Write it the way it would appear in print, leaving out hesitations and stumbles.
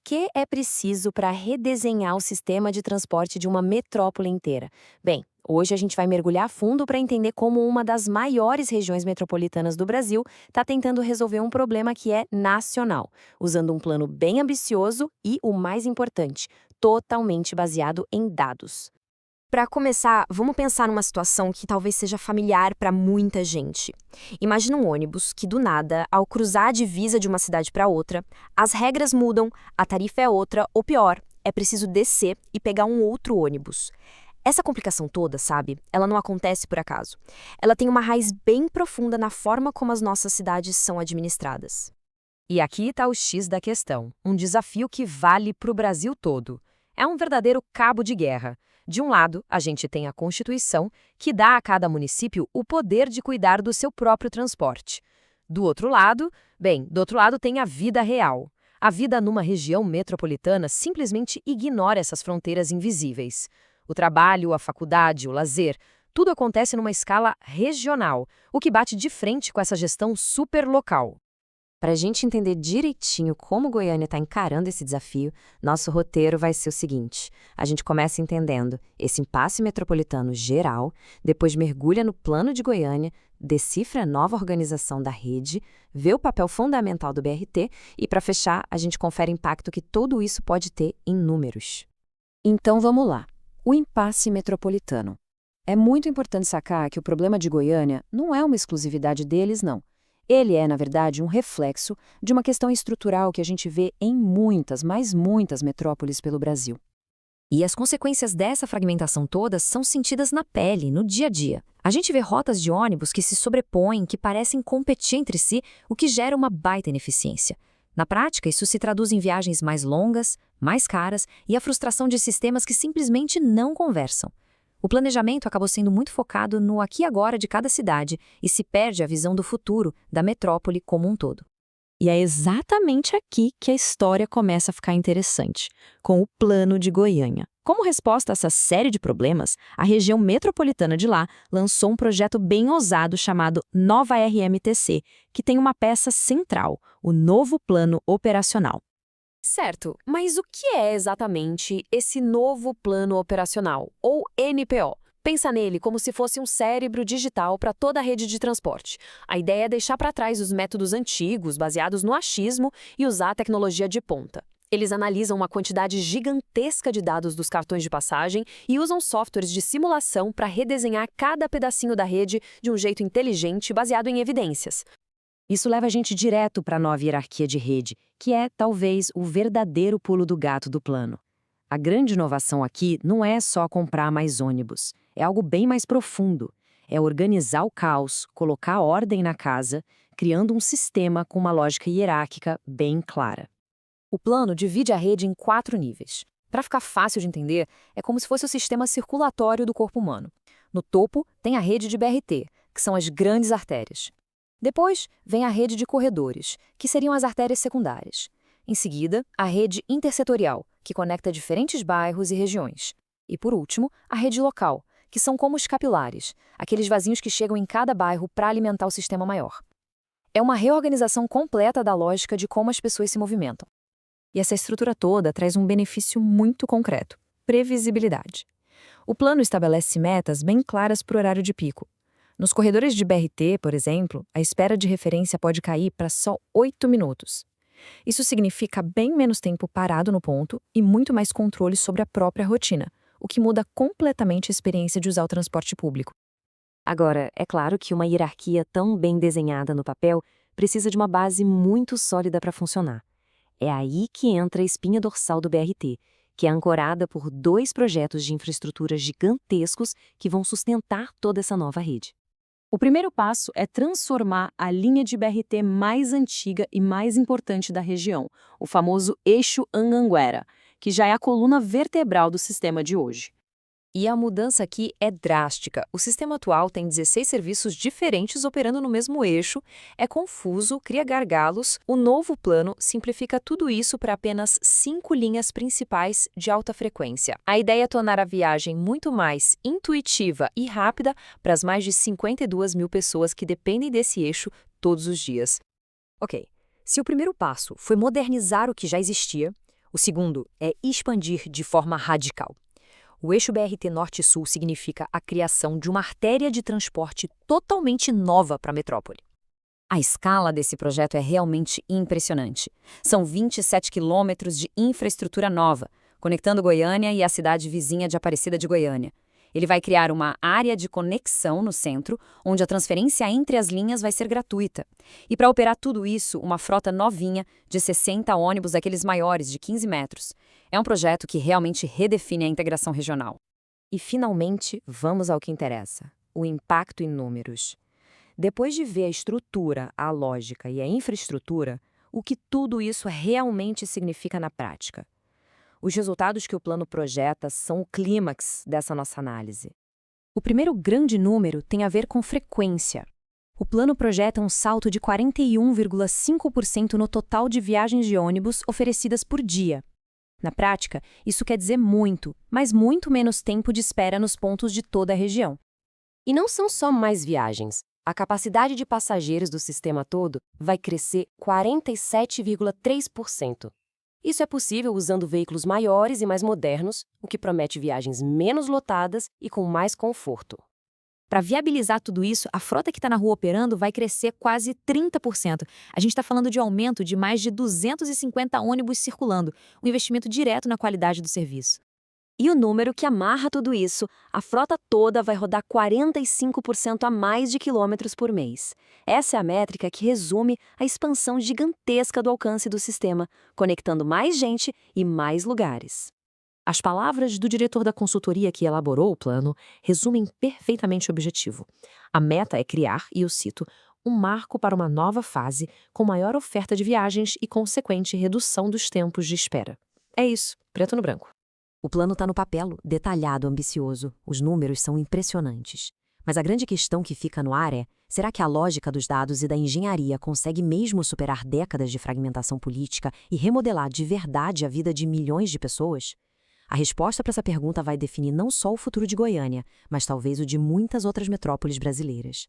que é preciso para redesenhar o sistema de transporte de uma metrópole inteira? Bem, hoje a gente vai mergulhar a fundo para entender como uma das maiores regiões metropolitanas do Brasil está tentando resolver um problema que é nacional, usando um plano bem ambicioso e, o mais importante, totalmente baseado em dados. Para começar, vamos pensar numa situação que talvez seja familiar para muita gente. Imagina um ônibus que, do nada, ao cruzar a divisa de uma cidade para outra, as regras mudam, a tarifa é outra, ou pior, é preciso descer e pegar um outro ônibus. Essa complicação toda, sabe, ela não acontece por acaso. Ela tem uma raiz bem profunda na forma como as nossas cidades são administradas. E aqui está o X da questão, um desafio que vale para o Brasil todo. É um verdadeiro cabo de guerra. De um lado, a gente tem a Constituição, que dá a cada município o poder de cuidar do seu próprio transporte. Do outro lado, tem a vida real. A vida numa região metropolitana simplesmente ignora essas fronteiras invisíveis. O trabalho, a faculdade, o lazer, tudo acontece numa escala regional, o que bate de frente com essa gestão superlocal. Para a gente entender direitinho como Goiânia está encarando esse desafio, nosso roteiro vai ser o seguinte: a gente começa entendendo esse impasse metropolitano geral, depois mergulha no plano de Goiânia, decifra a nova organização da rede, vê o papel fundamental do BRT e, para fechar, a gente confere o impacto que tudo isso pode ter em números. Então vamos lá. O impasse metropolitano. É muito importante sacar que o problema de Goiânia não é uma exclusividade deles, não. Ele é, na verdade, um reflexo de uma questão estrutural que a gente vê em muitas, mas muitas metrópoles pelo Brasil. E as consequências dessa fragmentação toda são sentidas na pele, no dia a dia. A gente vê rotas de ônibus que se sobrepõem, que parecem competir entre si, o que gera uma baita ineficiência. Na prática, isso se traduz em viagens mais longas, mais caras e a frustração de sistemas que simplesmente não conversam. O planejamento acabou sendo muito focado no aqui e agora de cada cidade e se perde a visão do futuro, da metrópole como um todo. E é exatamente aqui que a história começa a ficar interessante, com o Plano de Goiânia. Como resposta a essa série de problemas, a região metropolitana de lá lançou um projeto bem ousado chamado Nova RMTC, que tem uma peça central, o Novo Plano Operacional. Certo, mas o que é exatamente esse novo plano operacional, ou NPO? Pensa nele como se fosse um cérebro digital para toda a rede de transporte. A ideia é deixar para trás os métodos antigos, baseados no achismo, e usar a tecnologia de ponta. Eles analisam uma quantidade gigantesca de dados dos cartões de passagem e usam softwares de simulação para redesenhar cada pedacinho da rede de um jeito inteligente baseado em evidências. Isso leva a gente direto para a nova hierarquia de rede, que é, talvez, o verdadeiro pulo do gato do plano. A grande inovação aqui não é só comprar mais ônibus, é algo bem mais profundo. É organizar o caos, colocar ordem na casa, criando um sistema com uma lógica hierárquica bem clara. O plano divide a rede em 4 níveis. Para ficar fácil de entender, é como se fosse o sistema circulatório do corpo humano. No topo, tem a rede de BRT, que são as grandes artérias. Depois, vem a rede de corredores, que seriam as artérias secundárias. Em seguida, a rede intersetorial, que conecta diferentes bairros e regiões. E, por último, a rede local, que são como os capilares, aqueles vasinhos que chegam em cada bairro para alimentar o sistema maior. É uma reorganização completa da lógica de como as pessoas se movimentam. E essa estrutura toda traz um benefício muito concreto: previsibilidade. O plano estabelece metas bem claras para o horário de pico. Nos corredores de BRT, por exemplo, a espera de referência pode cair para só 8 minutos. Isso significa bem menos tempo parado no ponto e muito mais controle sobre a própria rotina, o que muda completamente a experiência de usar o transporte público. Agora, é claro que uma hierarquia tão bem desenhada no papel precisa de uma base muito sólida para funcionar. É aí que entra a espinha dorsal do BRT, que é ancorada por 2 projetos de infraestrutura gigantescos que vão sustentar toda essa nova rede. O primeiro passo é transformar a linha de BRT mais antiga e mais importante da região, o famoso eixo Anhanguera, que já é a coluna vertebral do sistema de hoje. E a mudança aqui é drástica. O sistema atual tem 16 serviços diferentes operando no mesmo eixo, é confuso, cria gargalos. O novo plano simplifica tudo isso para apenas 5 linhas principais de alta frequência. A ideia é tornar a viagem muito mais intuitiva e rápida para as mais de 52 mil pessoas que dependem desse eixo todos os dias. Ok, se o primeiro passo foi modernizar o que já existia, O segundo é expandir de forma radical. O eixo BRT Norte-Sul significa a criação de uma artéria de transporte totalmente nova para a metrópole. A escala desse projeto é realmente impressionante. São 27 quilômetros de infraestrutura nova, conectando Goiânia e a cidade vizinha de Aparecida de Goiânia. Ele vai criar uma área de conexão no centro, onde a transferência entre as linhas vai ser gratuita. E para operar tudo isso, uma frota novinha de 60 ônibus daqueles maiores, de 15 metros. É um projeto que realmente redefine a integração regional. E, finalmente, vamos ao que interessa: o impacto em números. Depois de ver a estrutura, a lógica e a infraestrutura, o que tudo isso realmente significa na prática? Os resultados que o plano projeta são o clímax dessa nossa análise. O primeiro grande número tem a ver com frequência. O plano projeta um salto de 41,5% no total de viagens de ônibus oferecidas por dia. Na prática, isso quer dizer muito, mas muito menos tempo de espera nos pontos de toda a região. E não são só mais viagens. A capacidade de passageiros do sistema todo vai crescer 47,3%. Isso é possível usando veículos maiores e mais modernos, o que promete viagens menos lotadas e com mais conforto. Para viabilizar tudo isso, a frota que está na rua operando vai crescer quase 30%. A gente está falando de aumento de mais de 250 ônibus circulando, um investimento direto na qualidade do serviço. E o número que amarra tudo isso, a frota toda vai rodar 45% a mais de quilômetros por mês. Essa é a métrica que resume a expansão gigantesca do alcance do sistema, conectando mais gente e mais lugares. As palavras do diretor da consultoria que elaborou o plano resumem perfeitamente o objetivo. A meta é criar, e eu cito, um marco para uma nova fase com maior oferta de viagens e consequente redução dos tempos de espera. É isso, preto no branco. O plano está no papel, detalhado, ambicioso. Os números são impressionantes. Mas a grande questão que fica no ar é: será que a lógica dos dados e da engenharia consegue mesmo superar décadas de fragmentação política e remodelar de verdade a vida de milhões de pessoas? A resposta para essa pergunta vai definir não só o futuro de Goiânia, mas talvez o de muitas outras metrópoles brasileiras.